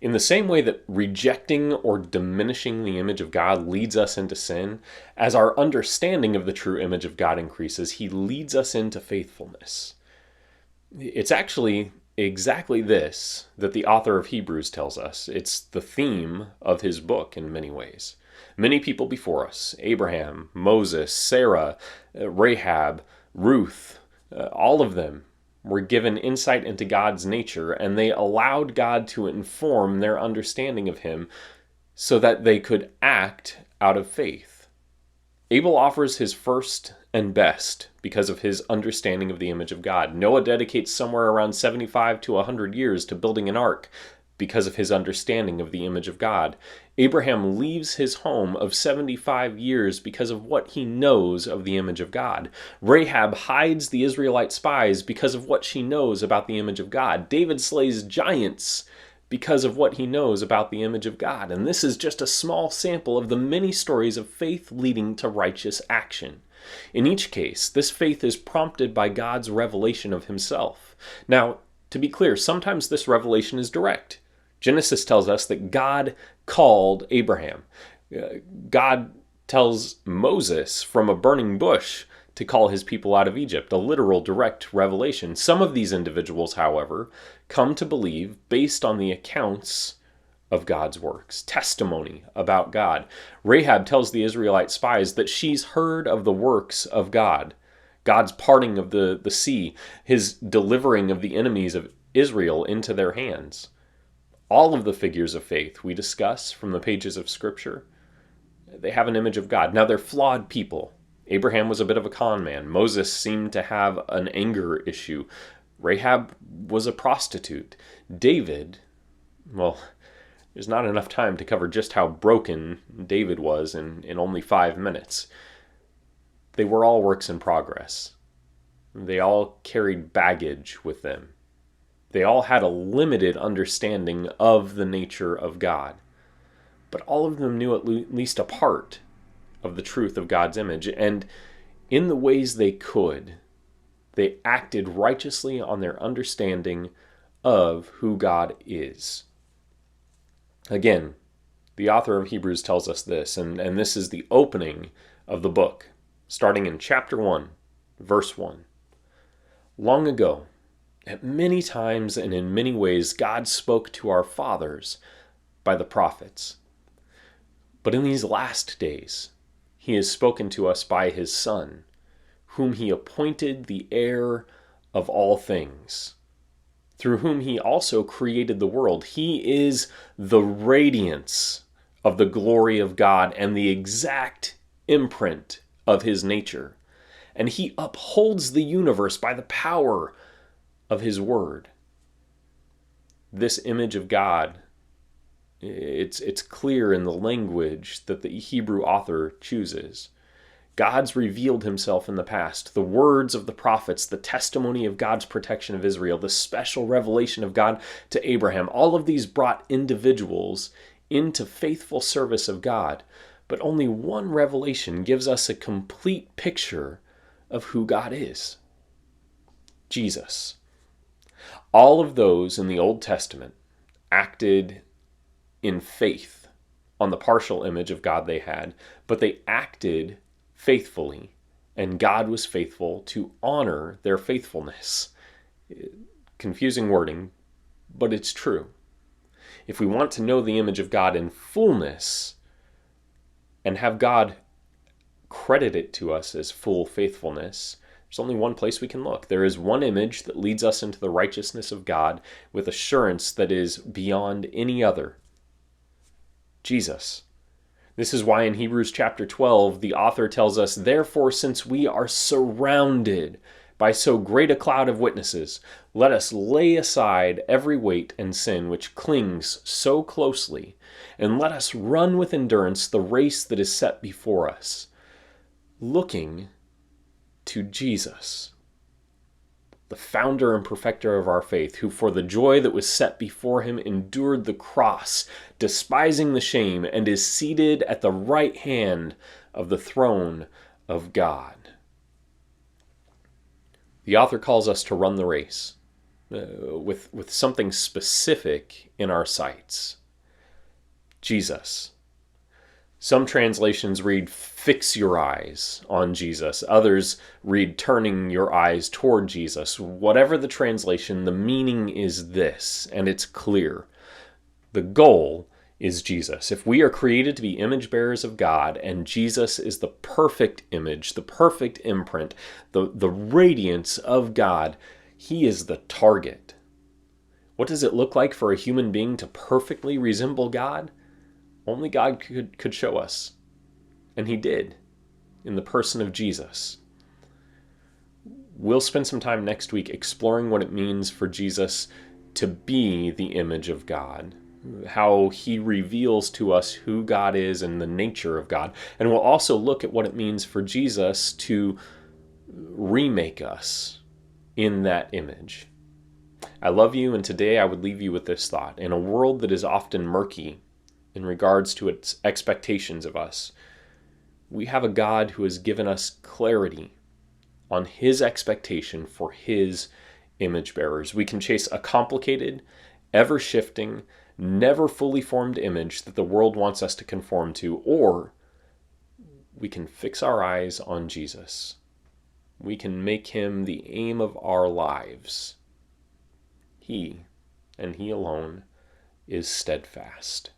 In the same way that rejecting or diminishing the image of God leads us into sin, as our understanding of the true image of God increases, he leads us into faithfulness. It's actually exactly this that the author of Hebrews tells us. It's the theme of his book in many ways. Many people before us, Abraham, Moses, Sarah, Rahab, Ruth, all of them were given insight into God's nature, and they allowed God to inform their understanding of him so that they could act out of faith. Abel offers his first and best because of his understanding of the image of God. Noah dedicates somewhere around 75 to 100 years to building an ark because of his understanding of the image of God. Abraham leaves his home of 75 years because of what he knows of the image of God. Rahab hides the Israelite spies because of what she knows about the image of God. David slays giants because of what he knows about the image of God. And this is just a small sample of the many stories of faith leading to righteous action. In each case, this faith is prompted by God's revelation of himself. Now, to be clear, sometimes this revelation is direct. Genesis tells us that God called Abraham. God tells Moses from a burning bush to call his people out of Egypt, a literal direct revelation. Some of these individuals, however, come to believe based on the accounts of God's works, testimony about God. Rahab tells the Israelite spies that she's heard of the works of God, God's parting of the sea, his delivering of the enemies of Israel into their hands. All of the figures of faith we discuss from the pages of Scripture, they have an image of God. Now, they're flawed people. Abraham was a bit of a con man. Moses seemed to have an anger issue. Rahab was a prostitute. David, well, there's not enough time to cover just how broken David was in only 5 minutes. They were all works in progress. They all carried baggage with them. They all had a limited understanding of the nature of God. But all of them knew at least a part of the truth of God's image. And in the ways they could, they acted righteously on their understanding of who God is. Again, the author of Hebrews tells us this, and this is the opening of the book, starting in chapter 1, verse 1. Long ago, at many times and in many ways, God spoke to our fathers by the prophets. But in these last days, he has spoken to us by his Son, whom he appointed the heir of all things, through whom he also created the world. He is the radiance of the glory of God and the exact imprint of his nature. And he upholds the universe by the power of his word. This image of God, it's clear in the language that the Hebrew author chooses. God's revealed himself in the past. The words of the prophets, the testimony of God's protection of Israel, the special revelation of God to Abraham, all of these brought individuals into faithful service of God. But only one revelation gives us a complete picture of who God is: Jesus. All of those in the Old Testament acted in faith on the partial image of God they had, but they acted faithfully, and God was faithful to honor their faithfulness. Confusing wording, but it's true. If we want to know the image of God in fullness and have God credit it to us as full faithfulness, there's only one place we can look. There is one image that leads us into the righteousness of God with assurance that is beyond any other: Jesus. This is why in Hebrews chapter 12, the author tells us, "Therefore, since we are surrounded by so great a cloud of witnesses, let us lay aside every weight and sin which clings so closely, and let us run with endurance the race that is set before us, looking to Jesus, the founder and perfecter of our faith, who for the joy that was set before him endured the cross, despising the shame, and is seated at the right hand of the throne of God." The author calls us to run the race. with something specific in our sights. Jesus. Some translations read, fix your eyes on Jesus. Others read, turning your eyes toward Jesus. Whatever the translation, the meaning is this, and it's clear. The goal is Jesus. If we are created to be image bearers of God, and Jesus is the perfect image, the perfect imprint, the radiance of God, he is the target. What does it look like for a human being to perfectly resemble God? Only God could show us. And he did, in the person of Jesus. We'll spend some time next week exploring what it means for Jesus to be the image of God, how he reveals to us who God is and the nature of God. And we'll also look at what it means for Jesus to remake us in that image. I love you, and today I would leave you with this thought. In a world that is often murky in regards to its expectations of us, we have a God who has given us clarity on his expectation for his image bearers. We can chase a complicated, ever-shifting, never fully formed image that the world wants us to conform to, or we can fix our eyes on Jesus. We can make him the aim of our lives. He, and he alone, is steadfast.